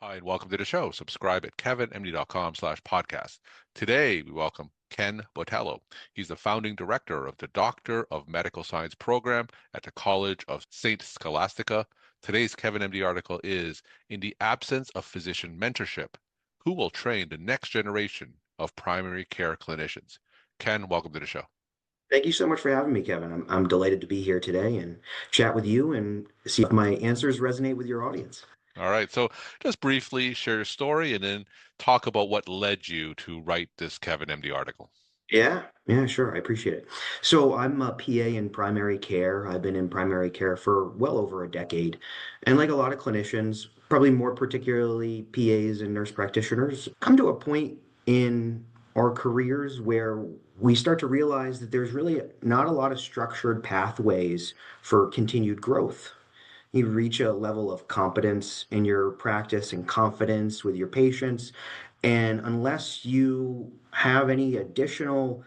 Hi, and welcome to the show. Subscribe at kevinmd.com/podcast. Today, we welcome Ken Botelho. He's the founding director of the Doctor of Medical Science program at the College of St. Scholastica. Today's Kevin MD article is In the Absence of Physician Mentorship, Who Will Train the Next Generation of Primary Care Clinicians? Ken, welcome to the show. Thank you so much for having me, Kevin. I'm delighted to be here today and chat with you and see if my answers resonate with your audience. All right, so just briefly share your story and then talk about what led you to write this Kevin MD article. Yeah, sure. I appreciate it. So I'm a PA in primary care. I've been in primary care for well over a decade. And like a lot of clinicians, probably more particularly PAs and nurse practitioners, come to a point in our careers where we start to realize that there's really not a lot of structured pathways for continued growth. You reach a level of competence in your practice and confidence with your patients. And unless you have any additional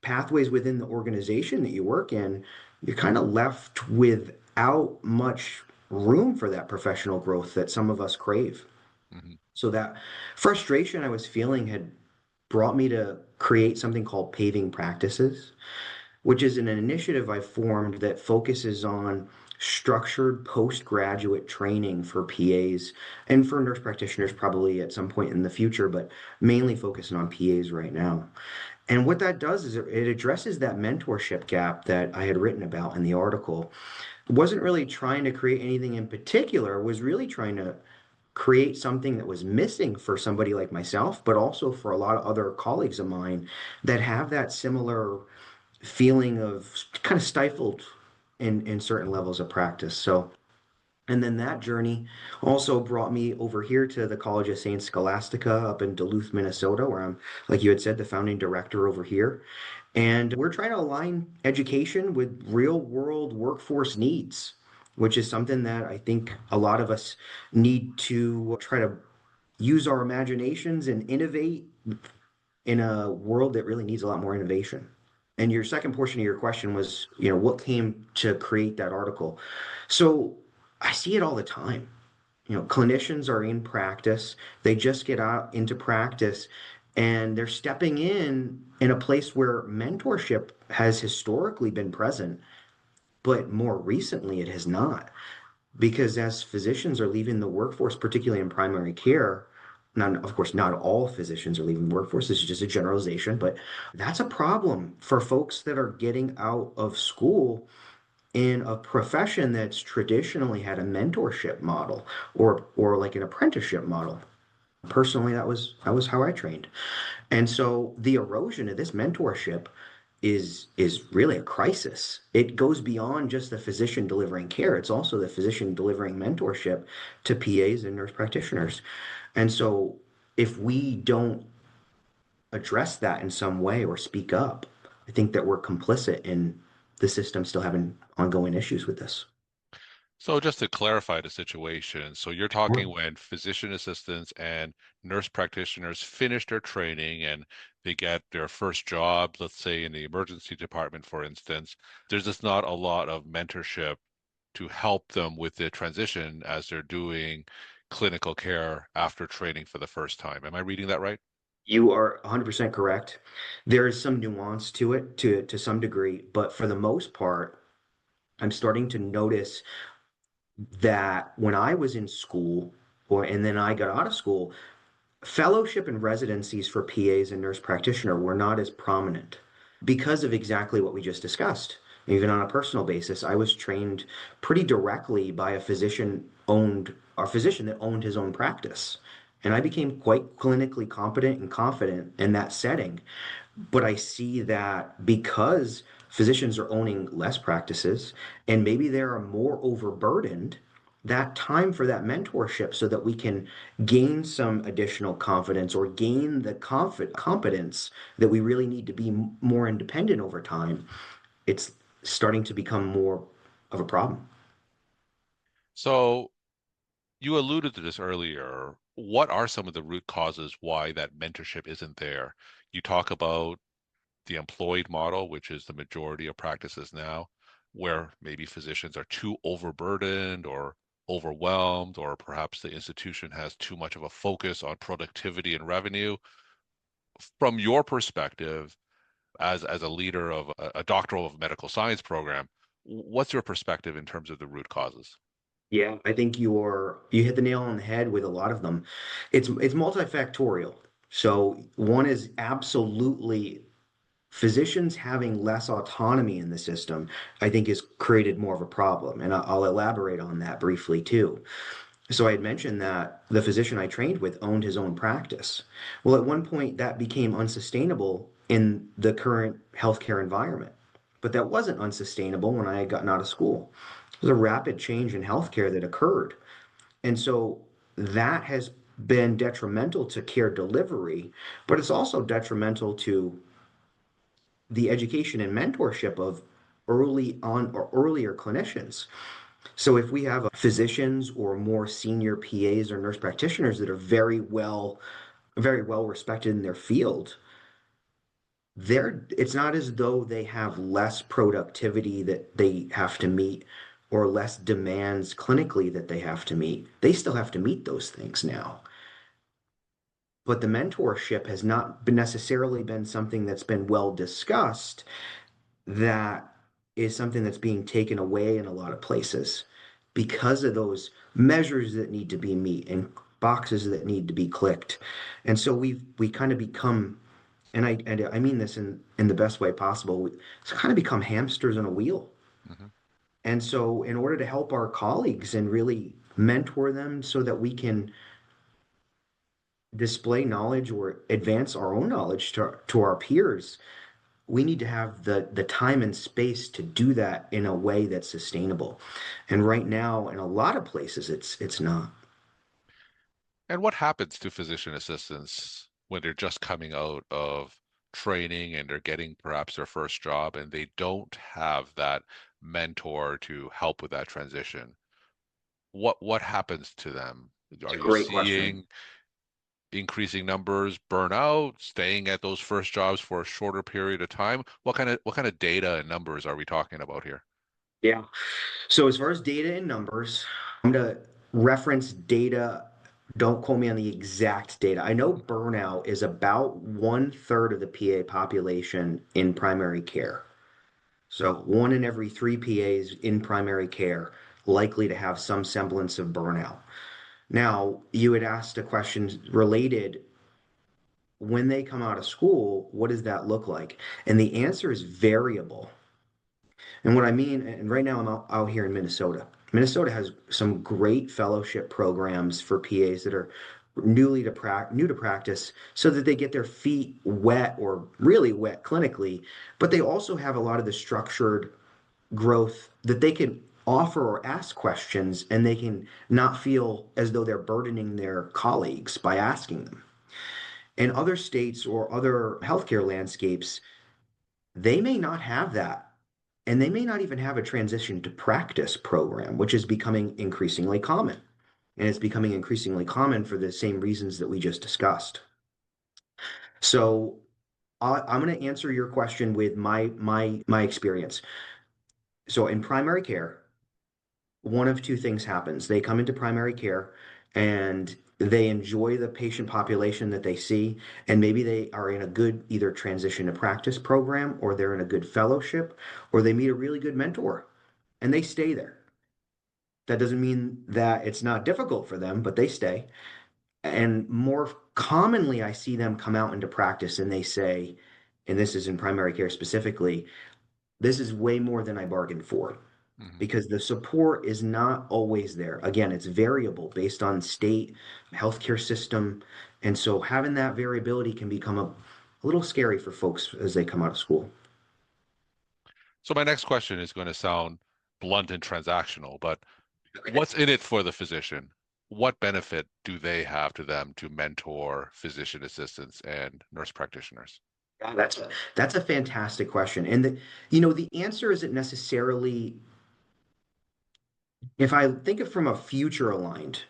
pathways within the organization that you work in, you're kind of left without much room for that professional growth that some of us crave. Mhm. So that frustration I was feeling had brought me to create something called Paving Practices, which is an initiative I formed that focuses on structured postgraduate training for PAs and for nurse practitioners probably at some point in the future, but mainly focusing on PAs right now. And what that does is it addresses that mentorship gap that I had written about in the article. It wasn't really trying to create anything in particular, was really trying to create something that was missing for somebody like myself, but also for a lot of other colleagues of mine that have that similar feeling of kind of stifled in certain levels of practice. So, and then that journey also brought me over here to the College of St. Scholastica up in Duluth, Minnesota, where I'm, like you had said, the founding director over here. And we're trying to align education with real world workforce needs, which is something that I think a lot of us need to try to use our imaginations and innovate in a world that really needs a lot more innovation. And your second portion of your question was, what came to create that article? So I see it all the time. Clinicians are in practice, they just get out into practice and they're stepping in a place where mentorship has historically been present, but more recently it has not. Because as physicians are leaving the workforce, particularly in primary care, not, of course, not all physicians are leaving the workforce. This is just a generalization, but that's a problem for folks that are getting out of school in a profession that's traditionally had a mentorship model or like an apprenticeship model. Personally, that was how I trained. And so the erosion of this mentorship is really a crisis. It goes beyond just the physician delivering care. It's also the physician delivering mentorship to PAs and nurse practitioners. And so if we don't address that in some way or speak up, I think that we're complicit in the system still having ongoing issues with this. So just to clarify the situation, so you're talking when physician assistants and nurse practitioners finish their training and they get their first job, let's say in the emergency department, for instance, there's just not a lot of mentorship to help them with the transition as they're doing clinical care after training for the first time. Am I reading that right? You are 100% correct. There is some nuance to it to some degree, but for the most part, I'm starting to notice that when I was in school and then I got out of school, fellowship and residencies for PAs and nurse practitioner were not as prominent because of exactly what we just discussed. Even on a personal basis, I was trained pretty directly by a physician that owned his own practice. And I became quite clinically competent and confident in that setting. But I see that because physicians are owning less practices and maybe they are more overburdened, that time for that mentorship so that we can gain some additional confidence or gain the competence that we really need to be more independent over time, it's starting to become more of a problem. So you alluded to this earlier. What are some of the root causes why that mentorship isn't there? You talk about the employed model, which is the majority of practices now, where maybe physicians are too overburdened or overwhelmed, or perhaps the institution has too much of a focus on productivity and revenue. From your perspective, as a leader of a doctoral of medical science program, what's your perspective in terms of the root causes? Yeah, I think you hit the nail on the head with a lot of them. It's multifactorial. So one is absolutely physicians having less autonomy in the system, I think has created more of a problem. And I'll elaborate on that briefly too. So I had mentioned that the physician I trained with owned his own practice. Well, at one point that became unsustainable in the current healthcare environment. But that wasn't unsustainable when I had gotten out of school. There's a rapid change in healthcare that occurred. And so that has been detrimental to care delivery, but it's also detrimental to the education and mentorship of early on or earlier clinicians. So if we have physicians or more senior PAs or nurse practitioners that are very well respected in their field, it's not as though they have less productivity that they have to meet or less demands clinically that they have to meet. They still have to meet those things now. But the mentorship has not been necessarily been something that's been well discussed. That is something that's being taken away in a lot of places because of those measures that need to be met and boxes that need to be clicked. And so we kind of become, and I mean this in the best way possible, it's kind of become hamsters in a wheel. Mhm. And so in order to help our colleagues and really mentor them so that we can display knowledge or advance our own knowledge to our peers, we need to have the time and space to do that in a way that's sustainable. And right now, in a lot of places, it's not. And what happens to physician assistants when they're just coming out of training and they're getting perhaps their first job and they don't have that mentor to help with that transition? What happens to them? It's Are a you great question. seeing increasing numbers burn out, staying at those first jobs for a shorter period of time? What kind of data and numbers are we talking about here? Yeah. So as far as data and numbers, I'm going to reference data. Don't quote me on the exact data. I know burnout is about 1/3 of the PA population in primary care. So one in every three PAs in primary care likely to have some semblance of burnout. Now, you had asked a question related when they come out of school, what does that look like? And the answer is variable. And what I mean, and right now I'm out here in Minnesota. Minnesota has some great fellowship programs for PAs that are new to practice so that they get their feet wet or really wet clinically, but they also have a lot of the structured growth that they can offer or ask questions and they can not feel as though they're burdening their colleagues by asking them. In other states or other healthcare landscapes, they may not have that. And they may not even have a transition to practice program, which is becoming increasingly common. And it's becoming increasingly common for the same reasons that we just discussed. So I'm going to answer your question with my experience. So in primary care, one of two things happens. They come into primary care and they enjoy the patient population that they see, and maybe they are in a good either transition to practice program or they're in a good fellowship or they meet a really good mentor and they stay there. That doesn't mean that it's not difficult for them, but they stay. And more commonly, I see them come out into practice and they say, and this is in primary care specifically, this is way more than I bargained for Mhm. because the support is not always there. Again, it's variable based on state healthcare system. And so having that variability can become a little scary for folks as they come out of school. So my next question is going to sound blunt and transactional, but what's in it for the physician? What benefit do they have to them to mentor physician assistants and nurse practitioners? Yeah, that's a fantastic question. And the answer isn't necessarily, if I think of from a future aligned,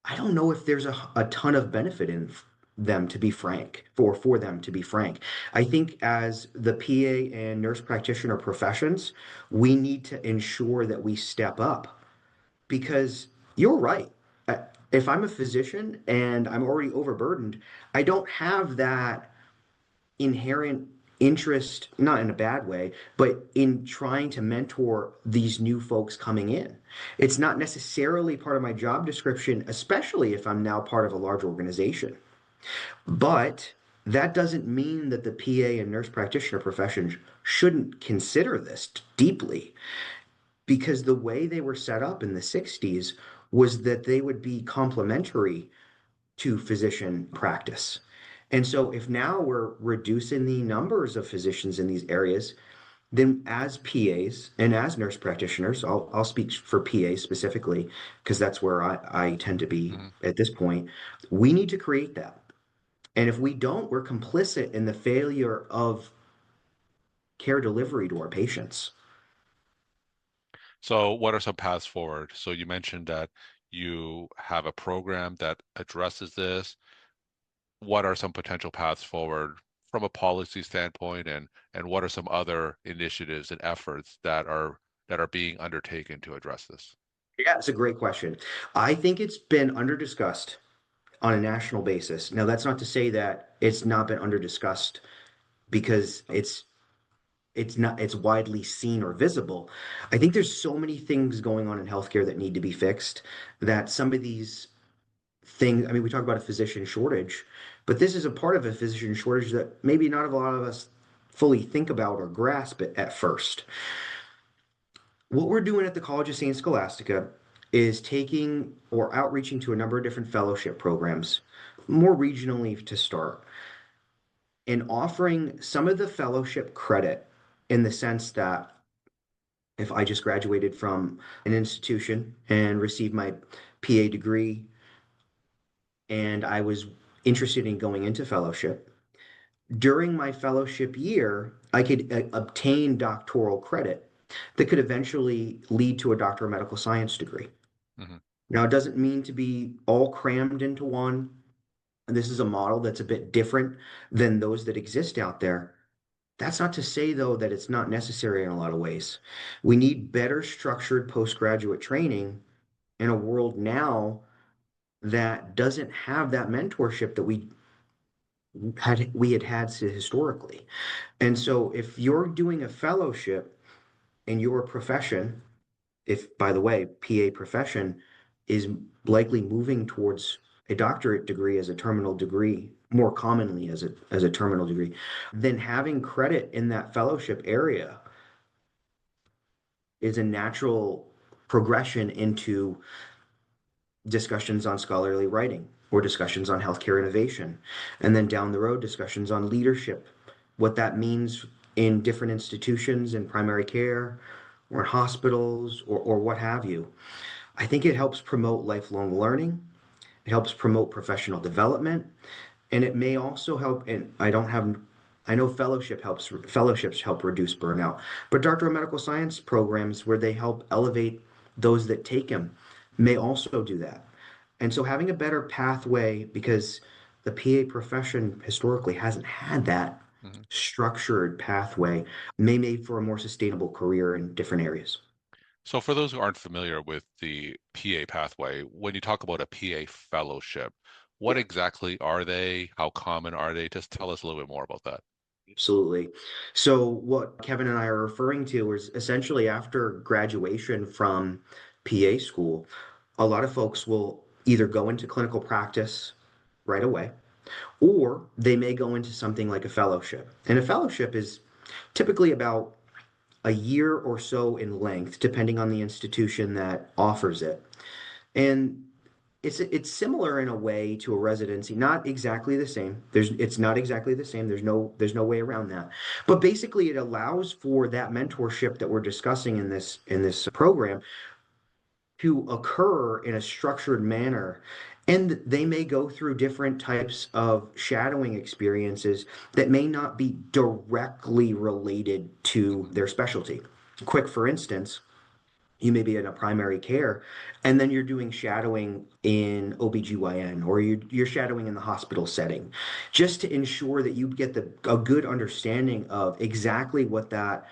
I don't know if there's a ton of benefit in them, to be frank, for them to be frank. I think as the PA and nurse practitioner professions, we need to ensure that we step up because you're right. Uh, If I'm a physician and I'm already overburdened, I don't have that inherent interest, not in a bad way, but in trying to mentor these new folks coming in. It's not necessarily part of my job description, especially if I'm now part of a large organization. But that doesn't mean that the PA and nurse practitioner professions shouldn't consider this deeply, because the way they were set up in the 60s was that they would be complementary to physician practice. And so if now we're reducing the numbers of physicians in these areas, then as PAs and as nurse practitioners, I'll speak for PAs specifically, because that's where I tend to be Mhm. at this point. We need to create that. And if we don't, we're complicit in the failure of care delivery to our patients. So, what are some paths forward? So, you mentioned that you have a program that addresses this. What are some potential paths forward from a policy standpoint, and what are some other initiatives and efforts that are being undertaken to address this? Yeah, it's a great question. I think it's been underdiscussed on a national basis. Now, that's not to say that it's not been underdiscussed because it's widely seen or visible. I think there's so many things going on in healthcare that need to be fixed that some of these things, I mean, we talk about a physician shortage, but this is a part of a physician shortage that maybe not a lot of us fully think about or grasp it at first. What we're doing at the College of St. Scholastica is taking or outreaching to a number of different fellowship programs, more regionally to start, and offering some of the fellowship credit in the sense that if I just graduated from an institution and received my PA degree and I was interested in going into fellowship, during my fellowship year, I could obtain doctoral credit that could eventually lead to a doctor of medical science degree. Hmm. Now, it doesn't mean to be all crammed into one. This is a model that's a bit different than those that exist out there. That's not to say, though, that it's not necessary in a lot of ways. We need better structured postgraduate training in a world now that doesn't have that mentorship that we had historically. And so if you're doing a fellowship in your profession, if by the way, PA profession is likely moving towards a doctorate degree as a terminal degree, more commonly as a terminal degree, then having credit in that fellowship area is a natural progression into discussions on scholarly writing or discussions on healthcare innovation. And then down the road, discussions on leadership, what that means in different institutions in primary care or in hospitals or what have you. I think it helps promote lifelong learning. It helps promote professional development. And it may also help, and I know fellowships help reduce burnout, but doctor of medical science programs where they help elevate those that take them may also do that. And so having a better pathway, because the PA profession historically hasn't had that Hmm. structured pathway, may make for a more sustainable career in different areas. So, for those who aren't familiar with the PA pathway, when you talk about a PA fellowship, what Yeah. exactly are they? How common are they? Just tell us a little bit more about that. Absolutely. So what Kevin and I are referring to is essentially after graduation from PA school, a lot of folks will either go into clinical practice right away, or they may go into something like a fellowship. And a fellowship is typically about a year or so in length, depending on the institution that offers it. And it's similar in a way to a residency, not exactly the same. It's not exactly the same. There's no way around that. But basically, it allows for that mentorship that we're discussing in this program to occur in a structured manner. And they may go through different types of shadowing experiences that may not be directly related to Hmm. their specialty. Quick, for instance, you may be in a primary care and then you're doing shadowing in OBGYN or you're shadowing in the hospital setting just to ensure that you get a good understanding of exactly what that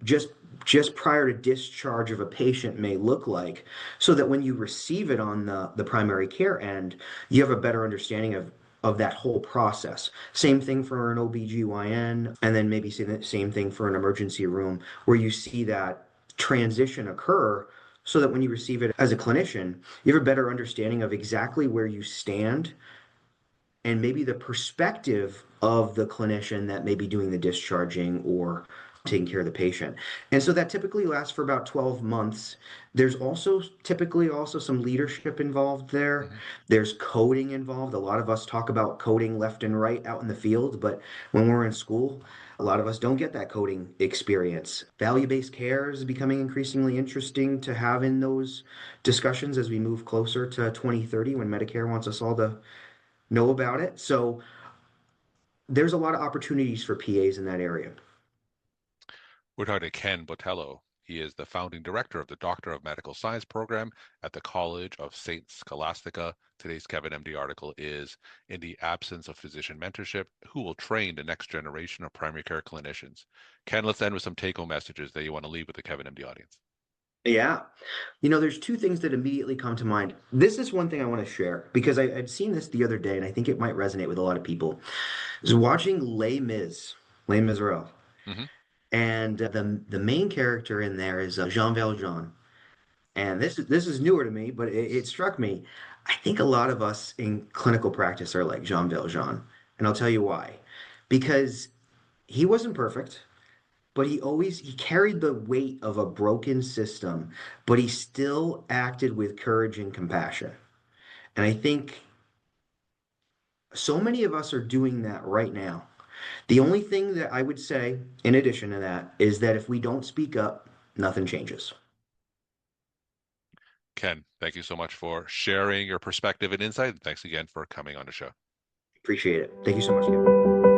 just just prior to discharge of a patient may look like, so that when you receive it on the primary care end, you have a better understanding of that whole process. Same thing for an OBGYN, and then maybe say the same thing for an emergency room, where you see that transition occur so that when you receive it as a clinician, you have a better understanding of exactly where you stand and maybe the perspective of the clinician that may be doing the discharging or taking care of the patient. And so that typically lasts for about 12 months. There's also typically also some leadership involved there. Mhm. There's coding involved. A lot of us talk about coding left and right out in the field, but when we're in school, a lot of us don't get that coding experience. Value-based care is becoming increasingly interesting to have in those discussions as we move closer to 2030 when Medicare wants us all to know about it. So there's a lot of opportunities for PAs in that area. We're talking to Ken Botelho. He is the founding director of the Doctor of Medical Science program at the College of St. Scholastica. Today's Kevin MD article is In the Absence of Physician Mentorship, Who Will Train the Next Generation of Primary Care Clinicians? Ken, let's end with some take home messages that you want to leave with the Kevin MD audience. Yeah. There's two things that immediately come to mind. This is one thing I want to share because I'd seen this the other day and I think it might resonate with a lot of people. Is watching Les Miserables. Hmm. And the main character in there is Jean Valjean. And this is newer to me, but it struck me. I think a lot of us in clinical practice are like Jean Valjean. And I'll tell you why. Because he wasn't perfect. But he carried the weight of a broken system, but he still acted with courage and compassion. And I think so many of us are doing that right now. The only thing that I would say in addition to that is that if we don't speak up, nothing changes. Ken, thank you so much for sharing your perspective and insight. And thanks again for coming on the show. Appreciate it. Thank you so much, Kevin.